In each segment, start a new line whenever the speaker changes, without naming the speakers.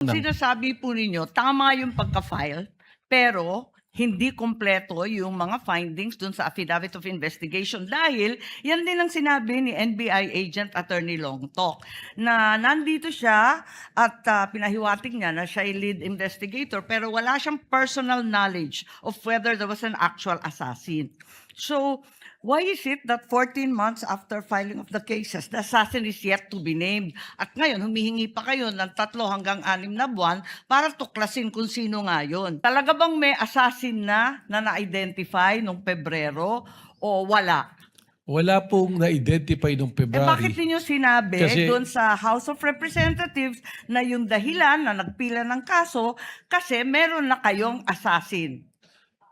Sinasabi po ninyo, tama yung pagka-file, pero hindi kompleto yung mga findings dun sa affidavit of investigation dahil yan din ang sinabi ni NBI Agent Attorney Longtok na nandito siya at pinahiwatig niya na siya ay lead investigator pero wala siyang personal knowledge of whether there was an actual assassin. So, why is it that 14 months after filing of the cases, the assassin is yet to be named? At ngayon, humihingi pa kayo ng 3 hanggang 6 na buwan para tuklasin kung sino nga yun. Talaga bang may assassin na na-identify noong Pebrero o wala?
Wala pong na-identify nung
Bakit
February.
ninyo sinabi
Kasi-
doon sa House of Representatives na yung dahilan na nagpila ng kaso kasi meron na kayong assassin?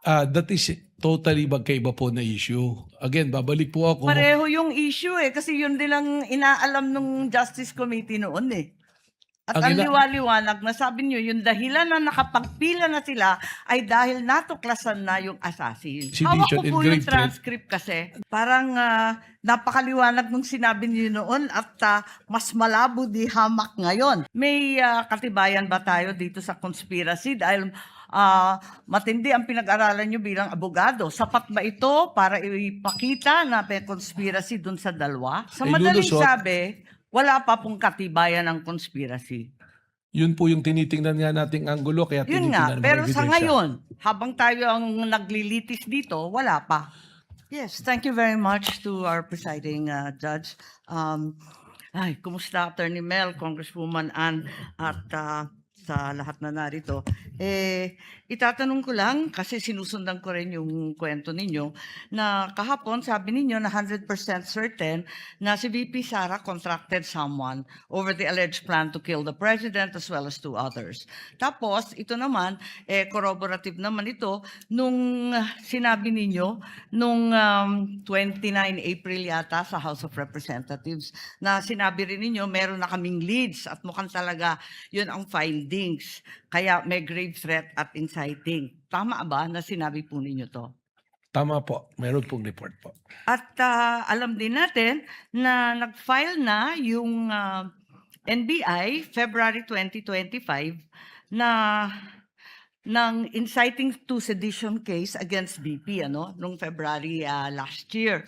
That is totally magkaiba po na issue. Again, babalik po ako.
Pareho yung issue kasi yun din ang inaalam ng Justice Committee noon At ang liwaliwanag na sabi nyo, yung dahilan na nakapagpila na sila ay dahil natuklasan na yung assassin. Hawak ko po yung transcript kasi. Parang napakaliwanag nung sinabi niyo noon at mas malabo di hamak ngayon. May katibayan ba tayo dito sa conspiracy dahil matindi ang pinag-aralan nyo bilang abogado. Sapat ba ito para ipakita na may conspiracy dun sa dalawa? Sa madaling sabi, wala pa pong katibayan ng conspiracy.
Yun po yung tinitingnan nga nating anggulo. Kaya
Yun nga, pero sa ngayon, habang tayo ang naglilitis dito, wala pa. Yes, thank you very much to our presiding judge. Kumusta Attorney Mel, Congresswoman Ann, at sa lahat na narito. Itatanong ko lang, kasi sinusundan ko rin yung kwento ninyo, na kahapon sabi ninyo na 100% certain na si VP Sara contracted someone over the alleged plan to kill the president as well as 2 others. Tapos, ito naman, corroborative naman ito, nung sinabi ninyo, nung 29 April yata sa House of Representatives, na sinabi rin ninyo, meron na kaming leads at mukhang talaga yun ang findings. Kaya may grave threat at inciting. Tama ba na sinabi po ninyo to?
Tama po. Meron pong report po.
At alam din natin na nag-file na yung NBI February 2025 na ng inciting to sedition case against BP noong February last year.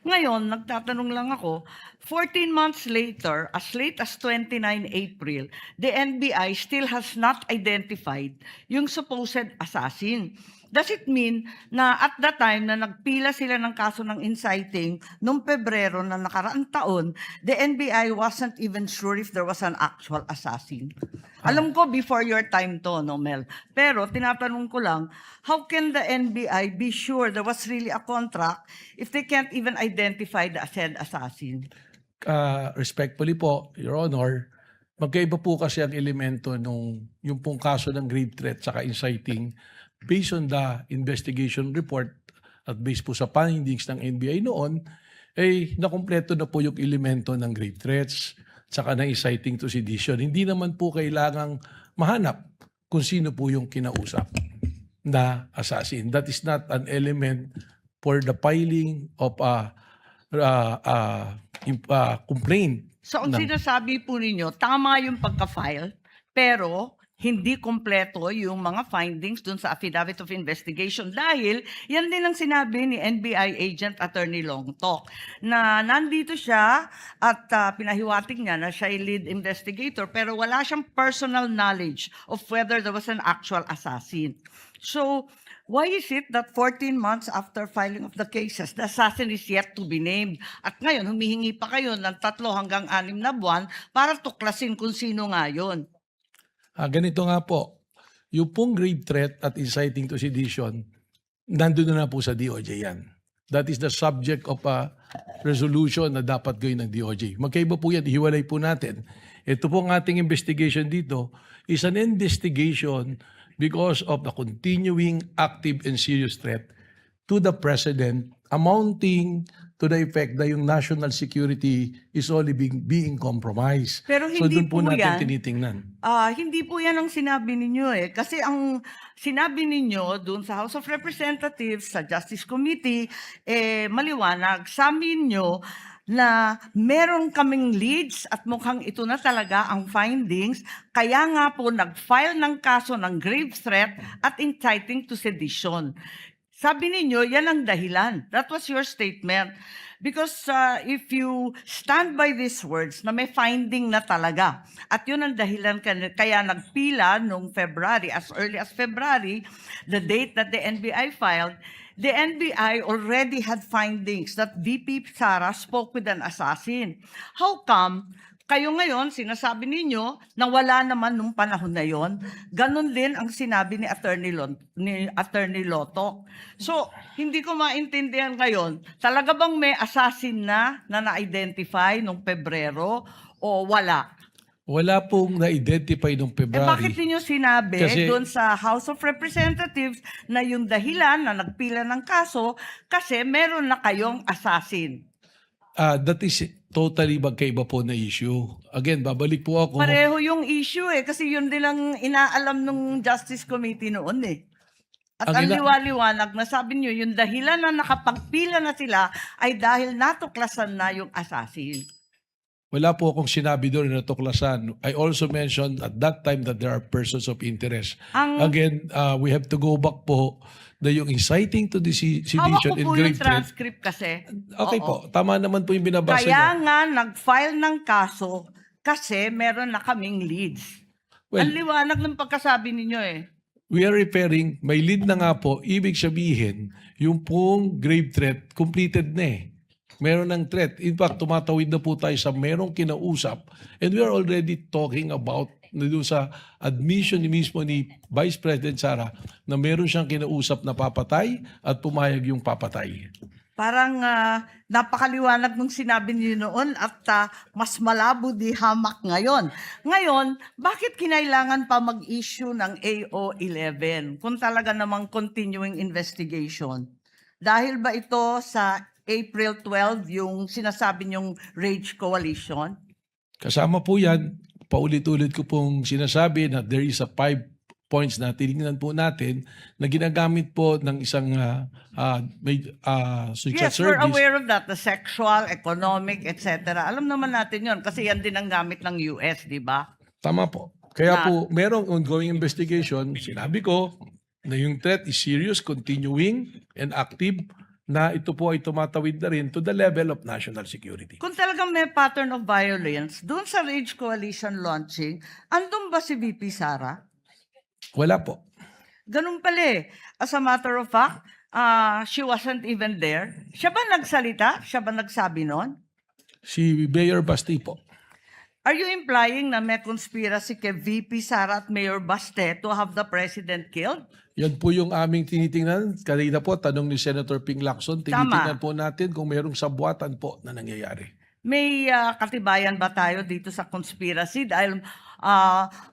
Ngayon, nagtatanong lang ako, 14 months later, as late as 29 April, the NBI still has not identified yung supposed assassin. Does it mean na at that time na nagpila sila ng kaso ng inciting noong Pebrero na nakaraang taon, the NBI wasn't even sure if there was an actual assassin? Alam ko before your time to, no, Mel? Pero tinatanong ko lang, how can the NBI be sure there was really a contract if they can't even identify the said assassin?
Respectfully po, Your Honor, magkaiba po kasi ang elemento nung yung pong kaso ng grave threat saka inciting based on the investigation report at based po sa findings ng NBI noon, nakumpleto na po yung elemento ng grave threats saka na inciting to sedition. Hindi naman po kailangang mahanap kung sino po yung kinausap na assassin. That is not an element for the filing of a complaint.
So ang sinasabi po ninyo, tama yung pagka-file, pero hindi kompleto yung mga findings dun sa affidavit of investigation dahil yan din ang sinabi ni NBI Agent Attorney Longtok na nandito siya at pinahiwatig niya na siya ay lead investigator pero wala siyang personal knowledge of whether there was an actual assassin. So, why is it that 14 months after filing of the cases, the assassin is yet to be named? At ngayon, humihingi pa kayo ng 3 hanggang 6 na buwan para tuklasin kung sino nga yun.
Ganito nga po, yung pong grave threat at inciting to sedition, nandun na po sa DOJ yan. That is the subject of a resolution na dapat gawin ng DOJ. Magkaiba po yan, hiwalay po natin. Ito po ang ating investigation dito is an investigation because of the continuing active and serious threat to the President amounting to the effect na yung national security is only being compromised.
Pero
so
hindi
doon po
po
natin
yan,
tinitingnan.
Hindi po yan ang sinabi ninyo Kasi ang sinabi ninyo doon sa House of Representatives, sa Justice Committee, maliwanag. Sa amin nyo, na meron kaming leads at mukhang ito na talaga ang findings. Kaya nga po nag-file ng kaso ng grave threat at inciting to sedition. Sabi ninyo, yan ang dahilan. That was your statement. Because if you stand by these words na may finding na talaga, at yun ang dahilan kaya nagpila noong February, as early as February, the date that the NBI filed, the NBI already had findings that VP Sara spoke with an assassin. How come kayo ngayon, sinasabi ninyo na wala naman nung panahon na yon? Ganon din ang sinabi ni Attorney Loto. So, hindi ko maintindihan ngayon, talaga bang may assassin na na-identify nung Pebrero o wala?
Wala pong na-identify noong February.
Bakit niyo sinabi
Kasi-
doon sa House of Representatives na yung dahilan na nagpila ng kaso kasi meron na kayong assassin?
That is totally magkaiba po na issue. Again, babalik po ako.
Pareho yung issue kasi yun din ang inaalam ng Justice Committee noon At ang
Ang
liwaliwanag na sabi niyo, yung dahilan na nakapagpila na sila ay dahil natuklasan na yung assassin.
Wala po akong sinabi doon na natuklasan. I also mentioned at that time that there are persons of interest. Again, we have to go back po na yung inciting to
Hawak
sedition
ko
and
po yung
grave threat.
transcript kasi.
Okay
Oo.
po, tama naman po yung binabasa
Kaya
niyo.
nga nag-file ng kaso kasi meron na kaming leads.
Well,
Ang liwanag ng pagkasabi ninyo
we are referring, may lead na nga po, ibig sabihin, yung pong grave threat, completed na Meron ng threat. In fact, tumatawid na po tayo sa merong kinausap. And we are already talking about na doon sa admission ni mismo ni Vice President Sara na meron siyang kinausap na papatay at pumayag yung papatay.
Parang napakaliwanag nung sinabi niyo noon at mas malabo di hamak ngayon. Ngayon, bakit kinailangan pa mag-issue ng AO11 kung talaga namang continuing investigation? Dahil ba ito sa April 12 yung sinasabi niyong Rage Coalition?
Kasama po yan, paulit-ulit ko pong sinasabi na there is a 5 points na tinignan po natin na ginagamit po ng isang secret
Yes, we're
service.
aware of that. The sexual, economic, etc. Alam naman natin yon kasi yan din ang gamit ng US, di ba?
Tama po. Kaya po, merong ongoing investigation. Sinabi ko na yung threat is serious, continuing, and active, na ito po ay tumatawid na rin to the level of national security.
Kung talagang may pattern of violence, doon sa Rage Coalition launching, andun ba si VP Sara?
Wala po.
Ganun pala As a matter of fact, she wasn't even there. Siya ba nagsalita? Siya ba nagsabi nun?
Si Mayor Basti po.
Are you implying na may conspiracy kay VP Sara at Mayor Baste to have the president killed?
Yan po yung aming tinitingnan. Kanina po, tanong ni Senator Ping Lacson, tinitingnan po natin kung mayroong sabwatan po na nangyayari.
May katibayan ba tayo dito sa conspiracy? Dahil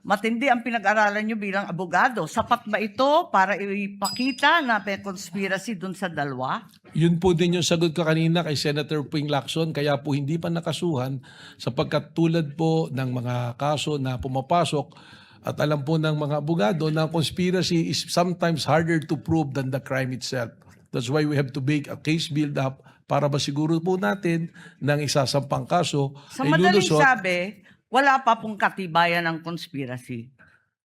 matindi ang pinag-aralan nyo bilang abogado. Sapat ba ito para ipakita na may conspiracy dun sa dalawa?
Yun po din yung sagot ko kanina kay Senator Ping Lacson, kaya po hindi pa nakasuhan sapagkat tulad po ng mga kaso na pumapasok at alam po ng mga abogado na conspiracy is sometimes harder to prove than the crime itself. That's why we have to make a case build-up para masiguro po natin ng isasampang kaso
Sa
ay
madaling
lulusot.
sabi, wala pa pong katibayan ng conspiracy.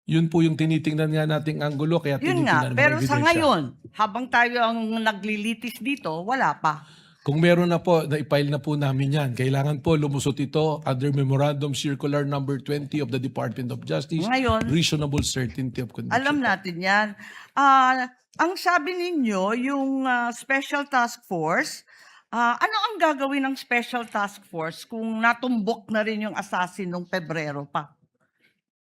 Yun po yung tinitingnan nga nating anggulo kaya
Yun nga,
tinitingnan
pero
mga
sa
ebidensya.
ngayon, habang tayo ang naglilitis dito, wala pa.
Kung meron na po, na-file na po namin yan. Kailangan po lumusot ito under Memorandum Circular number 20 of the Department of Justice.
Ngayon,
Reasonable certainty of conviction.
alam natin yan. Ang sabi ninyo, yung Special Task Force, ano ang gagawin ng Special Task Force kung natumbok na rin yung assassin nung Pebrero pa?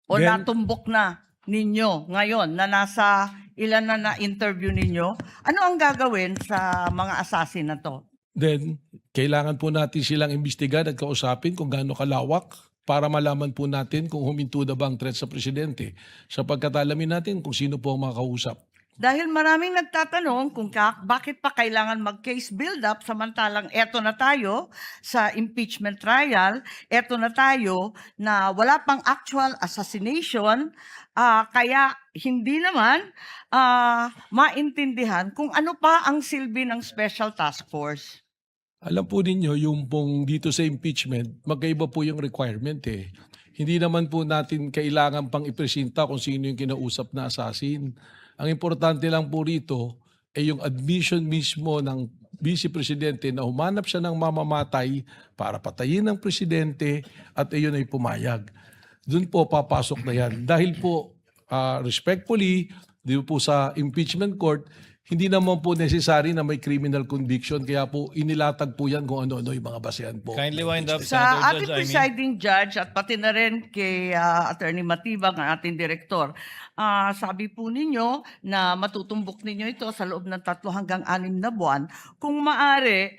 O
Then-
natumbok na ninyo ngayon na nasa ilan na na-interview ninyo? Ano ang gagawin sa mga assassin na to?
Then, kailangan po natin silang imbestigan at kausapin kung gaano kalawak para malaman po natin kung huminto na ba ang threat sa presidente. Sapagkat alamin natin kung sino po ang mga kausap.
Dahil maraming nagtatanong kung bakit pa kailangan mag-case build-up samantalang eto na tayo sa impeachment trial, eto na tayo na wala pang actual assassination, kaya hindi naman maintindihan kung ano pa ang silbi ng Special Task Force.
Alam po ninyo, yung pong dito sa impeachment, magkaiba po yung requirement eh. Hindi naman po natin kailangan pang ipresenta kung sino yung kinausap na assassin. Ang importante lang po rito ay yung admission mismo ng Vice Presidente na humanap siya ng mamamatay para patayin ng Presidente at iyon ay pumayag. Doon po papasok na yan. Dahil po respectfully, di po sa impeachment court, hindi naman po necessary na may criminal conviction. Kaya po inilatag po yan kung ano-ano yung mga basehan po.
Kindly wind up,
Sa
Senator
ating
Judge Amy.
presiding judge at pati na rin kay Attorney Matibag, ang ating direktor, sabi po ninyo na matutumbok ninyo ito sa loob ng 3 hanggang 6 na buwan. Kung maaari,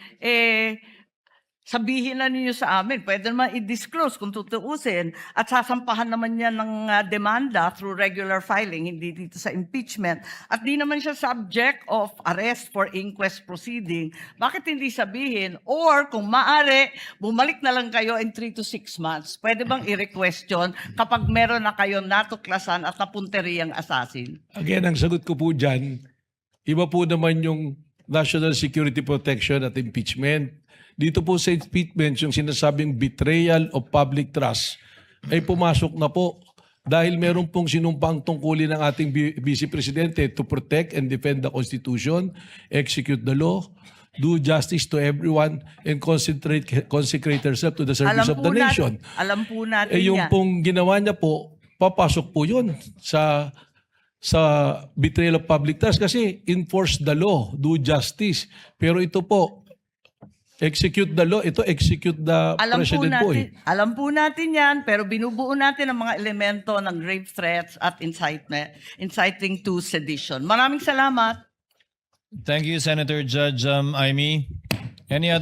sabihin na ninyo sa amin, pwede naman i-disclose kung tutuusin at sasampahan naman niya ng demanda through regular filing, hindi dito sa impeachment. At di naman siya subject of arrest for inquest proceeding. Bakit hindi sabihin? Or kung maaari, bumalik na lang kayo in 3 to 6 months. Pwede bang i-request yun kapag meron na kayo natuklasan at napunteriyang assassin?
Again, ang sagot ko po dyan, iba po naman yung national security protection at impeachment. Dito po sa impeachment, yung sinasabing betrayal of public trust ay pumasok na po dahil meron pong sinumpang tungkulin ng ating Vice Presidente to protect and defend the Constitution, execute the law, do justice to everyone, and consecrate herself to the service of the nation.
Alam po natin
Yung
yan.
pong ginawa niya po, papasok po yun sa betrayal of public trust kasi enforce the law, do justice. Pero ito po, execute the law, ito execute the president po eh.
Alam po natin yan, pero binubuo natin ang mga elemento ng grave threats at inciting to sedition. Maraming salamat.
Thank you, Senator Judge Amy. Any other